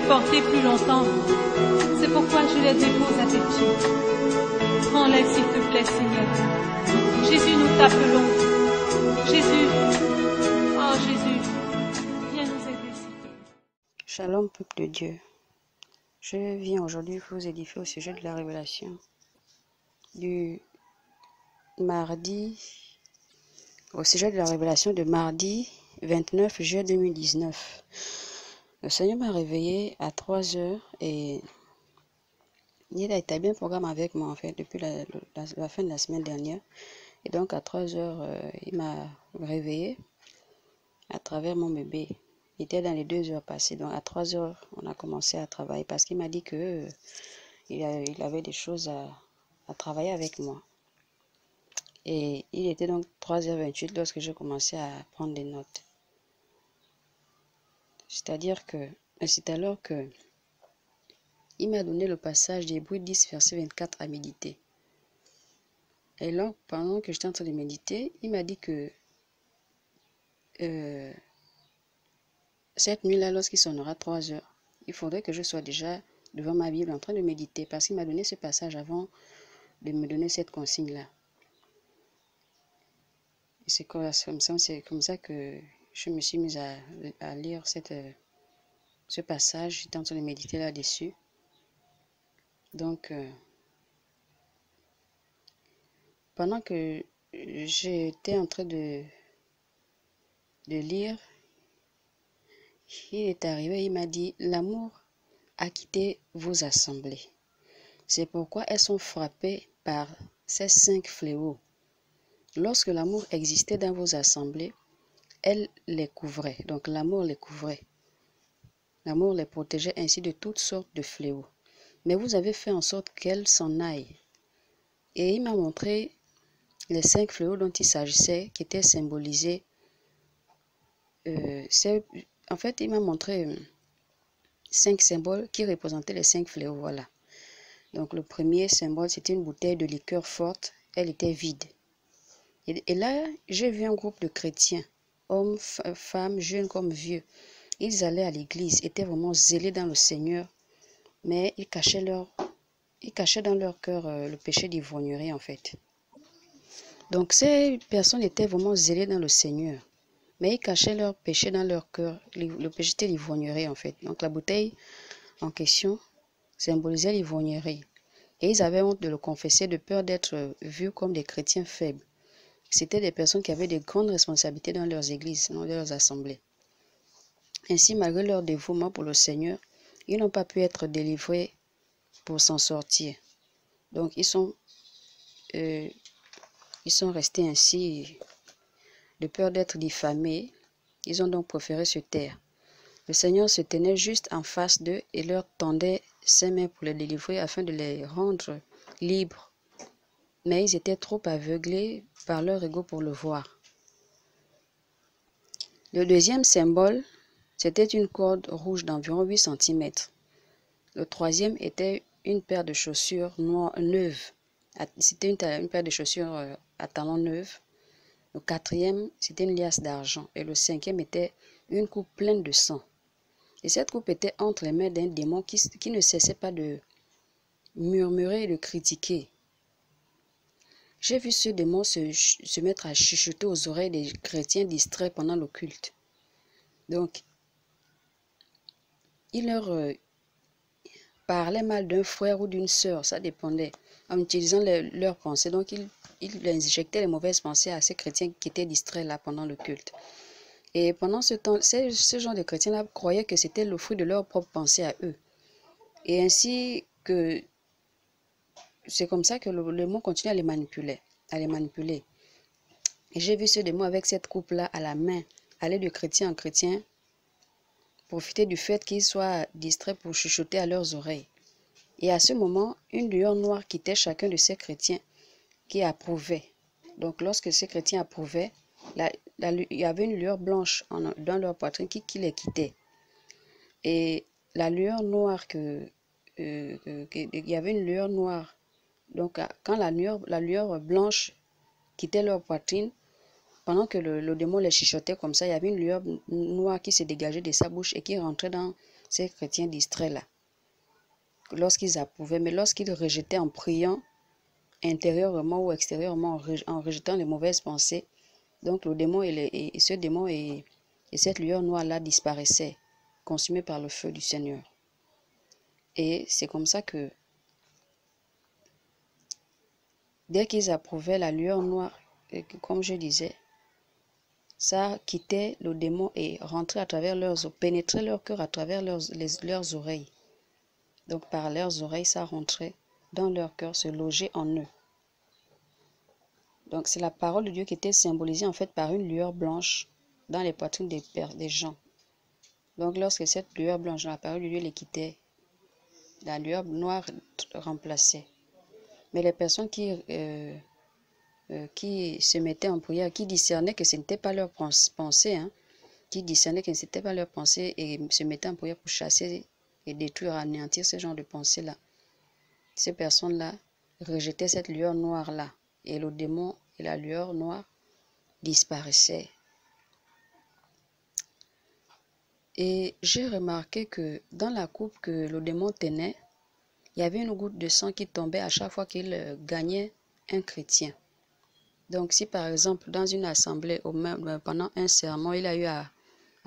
supporter plus longtemps. C'est pourquoi je les dépose à tes pieds. Prends-les s'il te plaît, Seigneur. Jésus, nous t'appelons. Jésus, oh Jésus, viens nous aider, s'il te plaît. Shalom, peuple de Dieu. Je viens aujourd'hui vous édifier au sujet de la révélation du mardi, au sujet de la révélation de mardi 29 juillet 2019. Le Seigneur m'a réveillé à 3 heures et il a établi un programme avec moi en fait depuis la fin de la semaine dernière. Et donc à 3 heures, il m'a réveillé à travers mon bébé. Il était dans les 2 heures passées. Donc à 3 heures, on a commencé à travailler parce qu'il m'a dit que il avait des choses à travailler avec moi. Et il était donc 3h28 lorsque j'ai commencé à prendre des notes. C'est alors que il m'a donné le passage d'Hébreux 10, verset 24 à méditer. Et là, pendant que j'étais en train de méditer, il m'a dit que cette nuit-là, lorsqu'il sonnera 3 heures, il faudrait que je sois déjà devant ma Bible en train de méditer, parce qu'il m'a donné ce passage avant de me donner cette consigne-là. Et c'est comme ça que je me suis mise à lire ce passage. J'étais en train de méditer là-dessus. Donc, pendant que j'étais en train de lire, il est arrivé, il m'a dit, l'amour a quitté vos assemblées. C'est pourquoi elles sont frappées par ces 5 fléaux. Lorsque l'amour existait dans vos assemblées, elle les couvrait. Donc l'amour les couvrait. L'amour les protégeait ainsi de toutes sortes de fléaux. Mais vous avez fait en sorte qu'elles s'en aillent. Et il m'a montré les 5 fléaux dont il s'agissait, qui étaient symbolisés. En fait, il m'a montré 5 symboles qui représentaient les 5 fléaux. Voilà. Donc le premier symbole, c'était une bouteille de liqueur forte. Elle était vide. Et là, j'ai vu un groupe de chrétiens, hommes, femmes, jeunes comme vieux. Ils allaient à l'église, étaient vraiment zélés dans le Seigneur, mais ils cachaient dans leur cœur le péché d'ivrognerie en fait. Donc ces personnes étaient vraiment zélées dans le Seigneur, mais ils cachaient leur péché dans leur cœur. Le péché était l'ivrognerie en fait. Donc la bouteille en question symbolisait l'ivrognerie. Et ils avaient honte de le confesser, de peur d'être vus comme des chrétiens faibles. C'était des personnes qui avaient de grandes responsabilités dans leurs églises, dans leurs assemblées. Ainsi, malgré leur dévouement pour le Seigneur, ils n'ont pas pu être délivrés pour s'en sortir. Donc, ils sont restés ainsi, de peur d'être diffamés. Ils ont donc préféré se taire. Le Seigneur se tenait juste en face d'eux et leur tendait ses mains pour les délivrer afin de les rendre libres. Mais ils étaient trop aveuglés par leur ego pour le voir. Le deuxième symbole, c'était une corde rouge d'environ 8 cm. Le troisième était une paire de chaussures neuves. C'était une paire de chaussures à talons neuves. Le quatrième, c'était une liasse d'argent. Et le cinquième était une coupe pleine de sang. Et cette coupe était entre les mains d'un démon qui ne cessait pas de murmurer et de critiquer. J'ai vu ce démon se mettre à chuchoter aux oreilles des chrétiens distraits pendant le culte. Donc, il leur parlait mal d'un frère ou d'une sœur, ça dépendait, en utilisant leurs pensées. Donc, il injectait les mauvaises pensées à ces chrétiens qui étaient distraits là pendant le culte. Et pendant ce temps, ce genre de chrétiens-là croyaient que c'était le fruit de leurs propres pensées à eux. Et ainsi que c'est comme ça que le démon continue à les manipuler. Et j'ai vu ce démon avec cette coupe-là à la main, aller de chrétien en chrétien, profiter du fait qu'ils soient distraits pour chuchoter à leurs oreilles. Et à ce moment, une lueur noire quittait chacun de ces chrétiens qui approuvaient. Donc lorsque ces chrétiens approuvaient, il y avait une lueur blanche dans leur poitrine qui les quittait. Et la lueur noire il y avait une lueur noire. Donc, quand la lueur blanche quittait leur poitrine, pendant que le démon les chuchotait comme ça, il y avait une lueur noire qui se dégageait de sa bouche et qui rentrait dans ces chrétiens distraits-là, lorsqu'ils approuvaient, mais lorsqu'ils rejetaient en priant, intérieurement ou extérieurement, en rejetant les mauvaises pensées, donc le démon ce démon et cette lueur noire-là disparaissaient, consumés par le feu du Seigneur. Et c'est comme ça que, dès qu'ils approuvaient la lueur noire, comme je disais, ça quittait le démon et rentrait à travers leurs, pénétrait leur cœur à travers leurs oreilles. Donc par leurs oreilles, ça rentrait dans leur cœur, se logeait en eux. Donc c'est la parole de Dieu qui était symbolisée en fait par une lueur blanche dans les poitrines des gens. Donc lorsque cette lueur blanche dans la parole de Dieu les quittait, la lueur noire remplaçait. Mais les personnes qui se mettaient en prière, qui discernaient que ce n'était pas leur pensée, qui discernaient que ce n'était pas leur pensée et se mettaient en prière pour chasser et détruire, anéantir ce genre de pensée-là. Ces personnes-là rejetaient cette lueur noire-là et le démon et la lueur noire disparaissaient. Et j'ai remarqué que dans la coupe que le démon tenait, il y avait une goutte de sang qui tombait à chaque fois qu'il gagnait un chrétien. Donc si par exemple dans une assemblée, pendant un sermon, il a eu à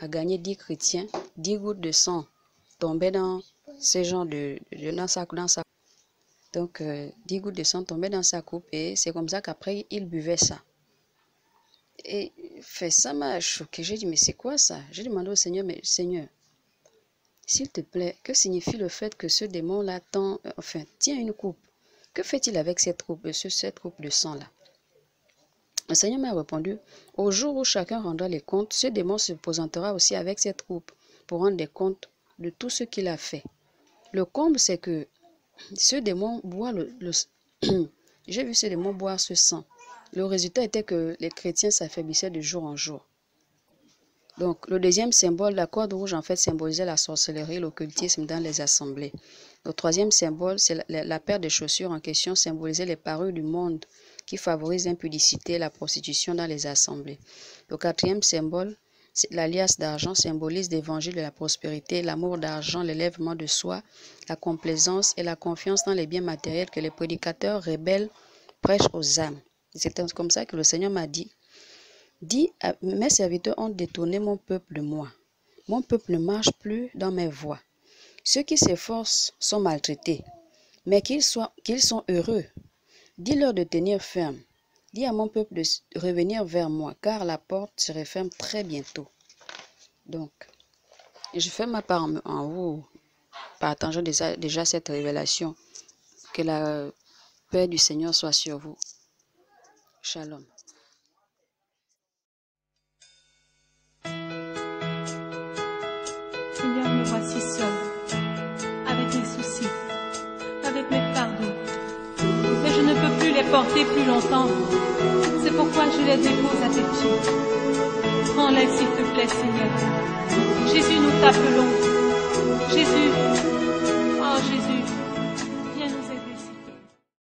gagner 10 chrétiens, 10 gouttes de sang tombaient dans ce genre dans sa donc 10 gouttes de sang tombaient dans sa coupe et c'est comme ça qu'après il buvait ça. Et ça m'a choqué. J'ai dit mais c'est quoi ça? J'ai demandé au Seigneur, mais Seigneur, s'il te plaît, que signifie le fait que ce démon-là tient une coupe? Que fait-il avec cette coupe de sang-là? Le Seigneur m'a répondu, au jour où chacun rendra les comptes, ce démon se présentera aussi avec cette coupe pour rendre des comptes de tout ce qu'il a fait. Le comble, c'est que ce démon boit j'ai vu ce démon boire ce sang. Le résultat était que les chrétiens s'affaiblissaient de jour en jour. Donc, le deuxième symbole, la corde rouge, en fait, symbolisait la sorcellerie, l'occultisme dans les assemblées. Le troisième symbole, c'est la paire de chaussures en question, symbolisait les parures du monde qui favorisent l'impudicité et la prostitution dans les assemblées. Le quatrième symbole, la liasse d'argent, symbolise l'évangile de la prospérité, l'amour d'argent, l'élèvement de soi, la complaisance et la confiance dans les biens matériels que les prédicateurs rebelles prêchent aux âmes. C'est comme ça que le Seigneur m'a dit, mes serviteurs ont détourné mon peuple de moi. Mon peuple ne marche plus dans mes voies. Ceux qui s'efforcent sont maltraités, mais qu'ils sont heureux. Dis-leur de tenir ferme. Dis à mon peuple de revenir vers moi, car la porte se referme très bientôt. Donc, je fais ma part en vous, partageant déjà cette révélation. Que la paix du Seigneur soit sur vous. Shalom. Seigneur, me voici seul, avec mes soucis, avec mes fardeaux. Mais je ne peux plus les porter plus longtemps. C'est pourquoi je les dépose à tes pieds. Prends-les s'il te plaît, Seigneur. Jésus, nous t'appelons. Jésus,